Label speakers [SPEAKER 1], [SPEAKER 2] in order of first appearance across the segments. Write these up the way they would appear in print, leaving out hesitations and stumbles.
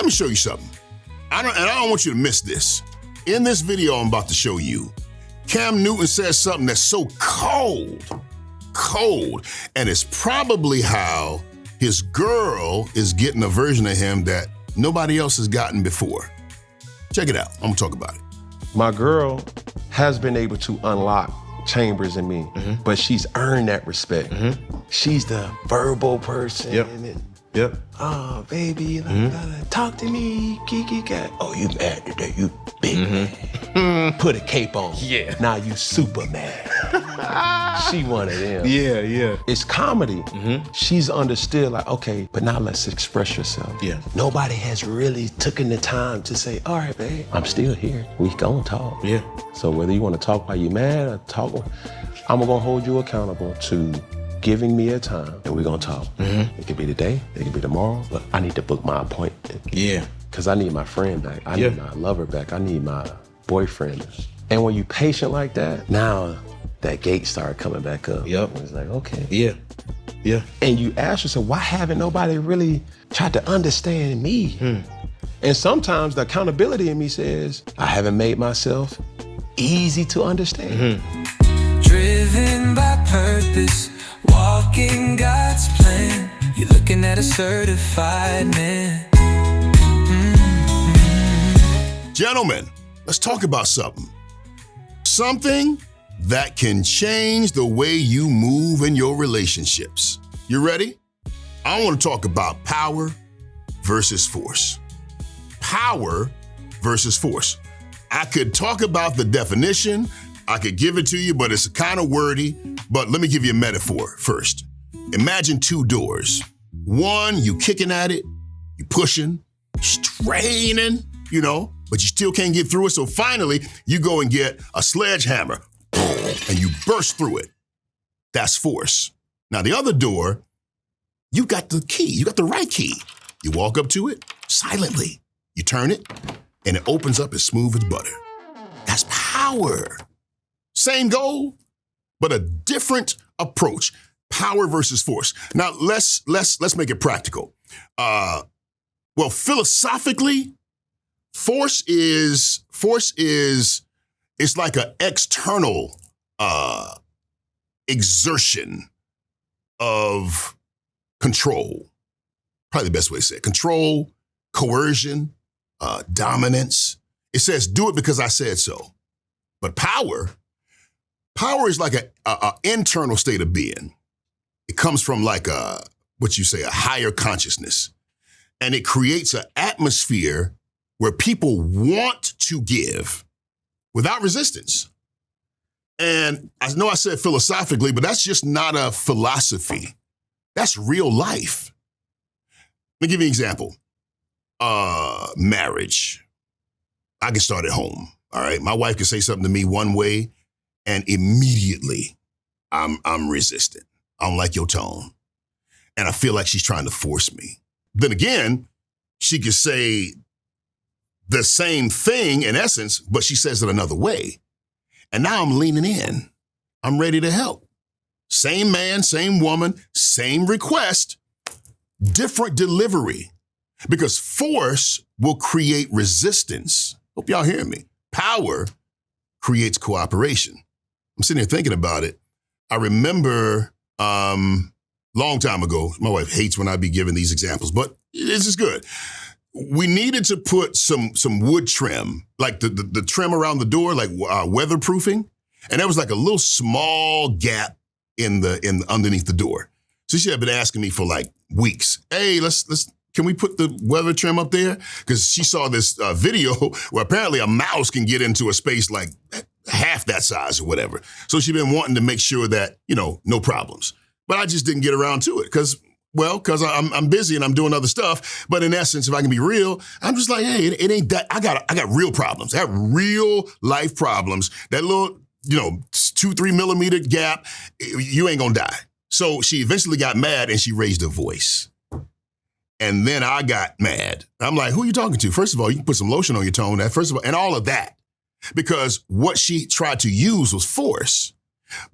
[SPEAKER 1] let me show you something. I don't want you to miss this. In this video I'm about to show you, Cam Newton says something that's so cold, and it's probably how his girl is getting a version of him that nobody else has gotten before. Check it out. I'm gonna talk about it.
[SPEAKER 2] My girl has been able to unlock chambers in me, but she's earned that respect. She's the verbal person.
[SPEAKER 3] Yep.
[SPEAKER 2] Oh, baby, talk to me, kiki cat. Oh, you mad today, you big man. Put a cape on.
[SPEAKER 3] Yeah.
[SPEAKER 2] Now you super mad. She one of them.
[SPEAKER 3] Yeah.
[SPEAKER 2] It's comedy. She's understood like, okay, but now let's express yourself.
[SPEAKER 3] Yeah.
[SPEAKER 2] Nobody has really taken the time to say, all right, babe, I'm still here. We gonna talk.
[SPEAKER 3] Yeah.
[SPEAKER 2] So whether you wanna talk while you mad or talk, I'm gonna hold you accountable to giving me a time and we're gonna talk. It could be today, it could be tomorrow, but I need to book my appointment.
[SPEAKER 3] Yeah.
[SPEAKER 2] Cause I need my friend back. I need my lover back. I need my boyfriend. And when you patient like that, now that gate started coming back up.
[SPEAKER 3] Yep.
[SPEAKER 2] It's like, okay.
[SPEAKER 3] Yeah.
[SPEAKER 2] And you ask yourself, why haven't nobody really tried to understand me? And sometimes the accountability in me says, I haven't made myself easy to understand.
[SPEAKER 4] Driven by purpose, walking God's plan. You're looking at a certified man.
[SPEAKER 1] Gentlemen, let's talk about something. Something that can change the way you move in your relationships. You ready? I want to talk about power versus force. Power versus force. I could talk about the definition, I could give it to you, but it's kind of wordy. But let me give you a metaphor first. Imagine two doors. One, you kicking at it, you pushing, straining, but you still can't get through it. So finally, you go and get a sledgehammer and you burst through it. That's force. Now the other door, you got the key, you got the right key. You walk up to it silently, you turn it, and it opens up as smooth as butter. That's power. Same goal, but a different approach. Power versus force. Now let's make it practical. Well, philosophically, force is it's like an external exertion of control. Probably the best way to say it. Control, coercion, dominance. It says, do it because I said so. But power is like an internal state of being. It comes from like a higher consciousness. And it creates an atmosphere where people want to give without resistance. And I know I said philosophically, but that's just not a philosophy. That's real life. Let me give you an example. Marriage. I can start at home, all right? My wife can say something to me one way, and immediately I'm resistant. I don't like your tone. And I feel like she's trying to force me. Then again, she could say the same thing in essence, but she says it another way. And now I'm leaning in. I'm ready to help. Same man, same woman, same request, different delivery. Because force will create resistance. Hope y'all hear me. Power creates cooperation. I'm sitting here thinking about it. I remember long time ago, my wife hates when I be giving these examples, but this is good. We needed to put some wood trim, like the trim around the door, like weatherproofing. And there was like a little small gap in underneath the door. So she had been asking me for like weeks. Hey, can we put the weather trim up there? Because she saw this video where apparently a mouse can get into a space like half that size or whatever. So she'd been wanting to make sure that, no problems. But I just didn't get around to it because I'm busy and I'm doing other stuff. But in essence, if I can be real, I'm just like, hey, it ain't that. I got real problems. I have real life problems. That little, 2-3 millimeter gap, you ain't gonna die. So she eventually got mad and she raised her voice. And then I got mad. I'm like, who are you talking to? First of all, you can put some lotion on your tone, and all of that. Because what she tried to use was force.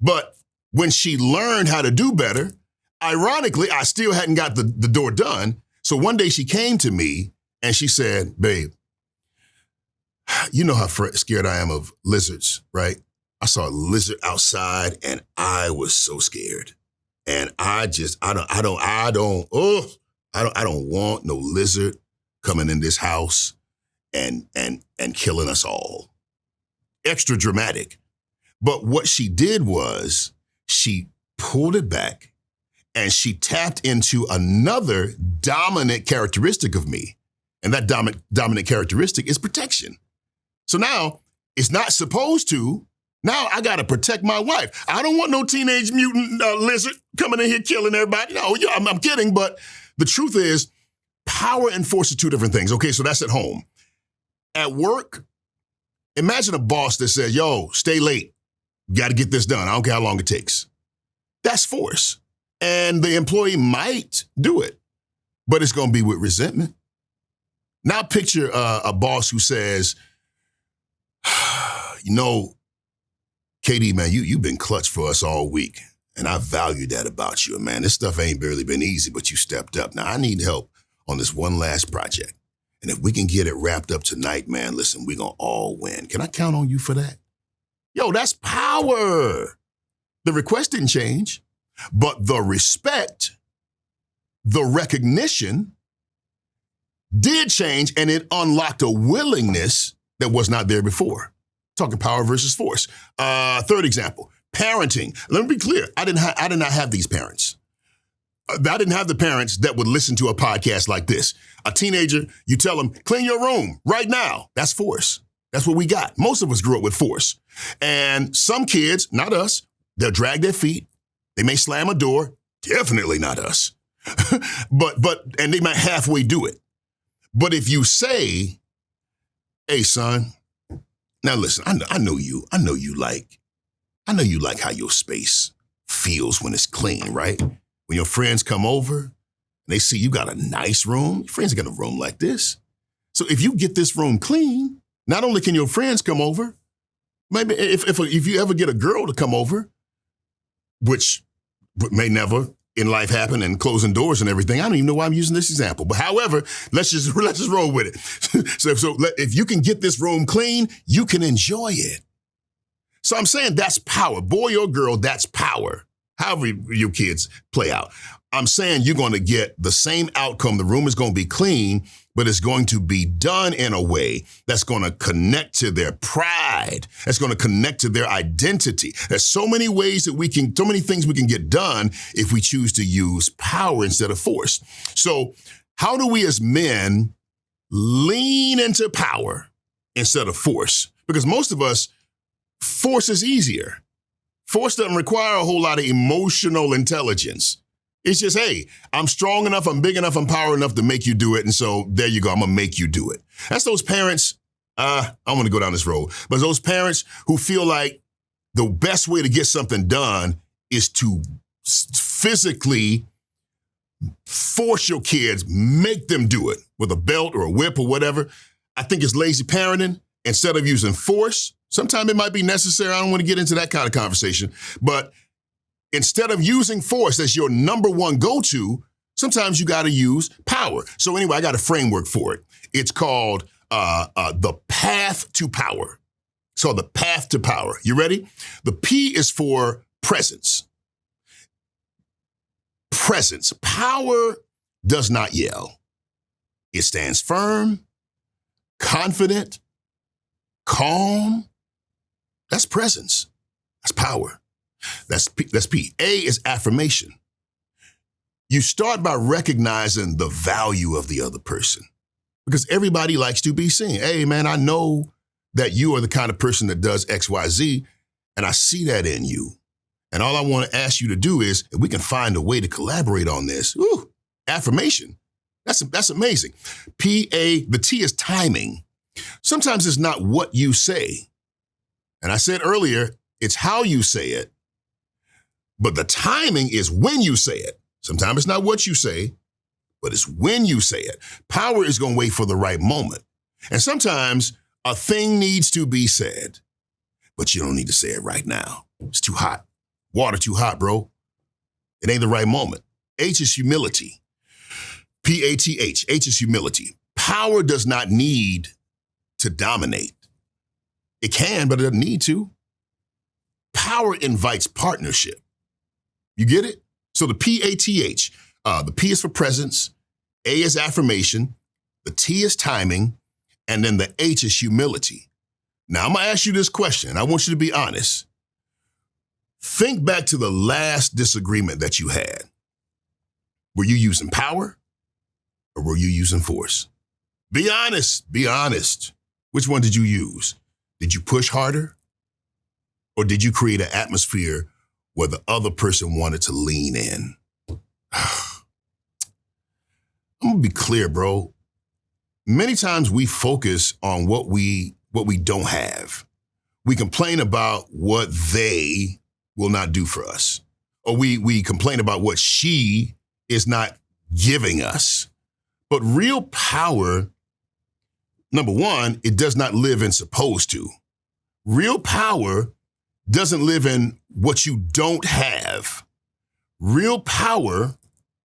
[SPEAKER 1] But when she learned how to do better, ironically, I still hadn't got the door done. So one day she came to me And she said, babe, you know how scared I am of lizards, right? I saw a lizard outside and I was so scared. And I don't want no lizard coming in this house and killing us all. Extra dramatic. But what she did was she pulled it back and she tapped into another dominant characteristic of me. And that dominant characteristic is protection. So now it's not supposed to. Now I got to protect my wife. I don't want no teenage mutant lizard coming in here killing everybody. No, yeah, I'm kidding. But the truth is, power and force are two different things. Okay, so that's at home. At work, imagine a boss that says, yo, stay late. Got to get this done. I don't care how long it takes. That's force. And the employee might do it, but it's going to be with resentment. Now picture a boss who says, you know, KD, man, you've been clutch for us all week. And I value that about you. And man, this stuff ain't barely been easy, but you stepped up. Now I need help on this one last project. And if we can get it wrapped up tonight, man, listen, we're going to all win. Can I count on you for that? Yo, that's power. The request didn't change, but the respect, the recognition did change, and it unlocked a willingness that was not there before. Talking power versus force. Third example, parenting. Let me be clear. I did not have these parents. I didn't have the parents that would listen to a podcast like this. A teenager, you tell them, clean your room right now. That's force. That's what we got. Most of us grew up with force. And some kids, not us, they'll drag their feet. They may slam a door. Definitely not us. And they might halfway do it. But if you say, hey, son, now listen, I know you like how your space feels when it's clean, right? When your friends come over and they see you got a nice room, your friends got a room like this. So if you get this room clean, not only can your friends come over, maybe if you ever get a girl to come over, which may never in life happen, and closing doors and everything. I don't even know why I'm using this example. But however, let's just roll with it. So if you can get this room clean, you can enjoy it. So I'm saying that's power. Boy or girl, that's power. However your kids play out. I'm saying you're going to get the same outcome. The room is going to be clean, but it's going to be done in a way that's going to connect to their pride. That's going to connect to their identity. There's so many ways that so many things we can get done if we choose to use power instead of force. So how do we as men lean into power instead of force? Because most of us, force is easier. Force doesn't require a whole lot of emotional intelligence. It's just, hey, I'm strong enough, I'm big enough, I'm powerful enough to make you do it. And so there you go, I'm gonna make you do it. That's those parents, I want to go down this road, but those parents who feel like the best way to get something done is to physically force your kids, make them do it with a belt or a whip or whatever. I think it's lazy parenting. Instead of using force, sometimes it might be necessary. I don't want to get into that kind of conversation, but instead of using force as your number one go-to, sometimes you got to use power. So anyway, I got a framework for it. It's called the path to power. So the path to power. You ready? The P is for presence. Presence. Power does not yell. It stands firm, confident, calm. That's presence. That's power. That's P. A is affirmation. You start by recognizing the value of the other person because everybody likes to be seen. Hey, man, I know that you are the kind of person that does X, Y, Z, and I see that in you. And all I want to ask you to do is, if we can find a way to collaborate on this. Ooh, affirmation. That's amazing. the T is timing. Sometimes it's not what you say. And I said earlier, it's how you say it. But the timing is when you say it. Sometimes it's not what you say, but it's when you say it. Power is going to wait for the right moment. And sometimes a thing needs to be said, but you don't need to say it right now. It's too hot. Water too hot, bro. It ain't the right moment. H is humility. P.A.T.H. H is humility. Power does not need to dominate. It can, but it doesn't need to. Power invites partnership. You get it? So the P.A.T.H, the P is for presence, A is affirmation, the T is timing, and then the H is humility. Now, I'm going to ask you this question. I want you to be honest. Think back to the last disagreement that you had. Were you using power or were you using force? Be honest. Be honest. Which one did you use? Did you push harder? Or did you create an atmosphere where the other person wanted to lean in? I'm going to be clear, bro. Many times we focus on what we don't have. We complain about what they will not do for us. Or we complain about what she is not giving us. But real power, number one, it does not live in supposed to. Real power doesn't live in what you don't have. Real power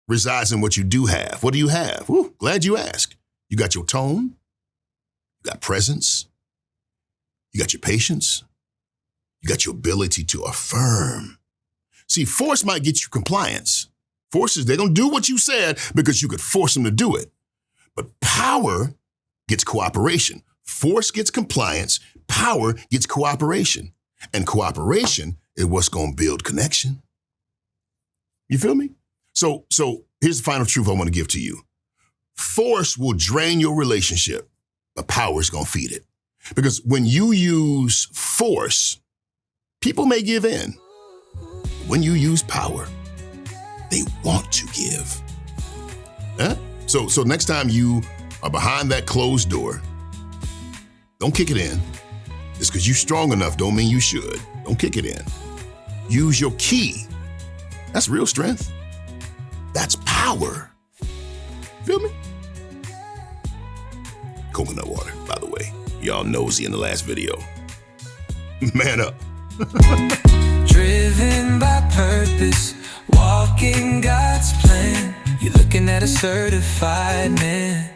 [SPEAKER 1] resides in what you do have. What do you have? Ooh, glad you asked. You got your tone, you got presence, you got your patience, you got your ability to affirm. See, force might get you compliance. Forces, they're going to do what you said because you could force them to do it. But power gets cooperation. Force gets compliance. Power gets cooperation. And cooperation is what's going to build connection. You feel me? So here's the final truth I want to give to you. Force will drain your relationship, but power is going to feed it. Because when you use force, people may give in. When you use power, they want to give. Huh? So next time you are behind that closed door, don't kick it in. Just because you're strong enough don't mean you should. Don't kick it in. Use your key. That's real strength. That's power. Feel me? Coconut water, by the way. Y'all nosy in the last video. Man up.
[SPEAKER 4] Driven by purpose, walking God's plan. You're looking at a certified man.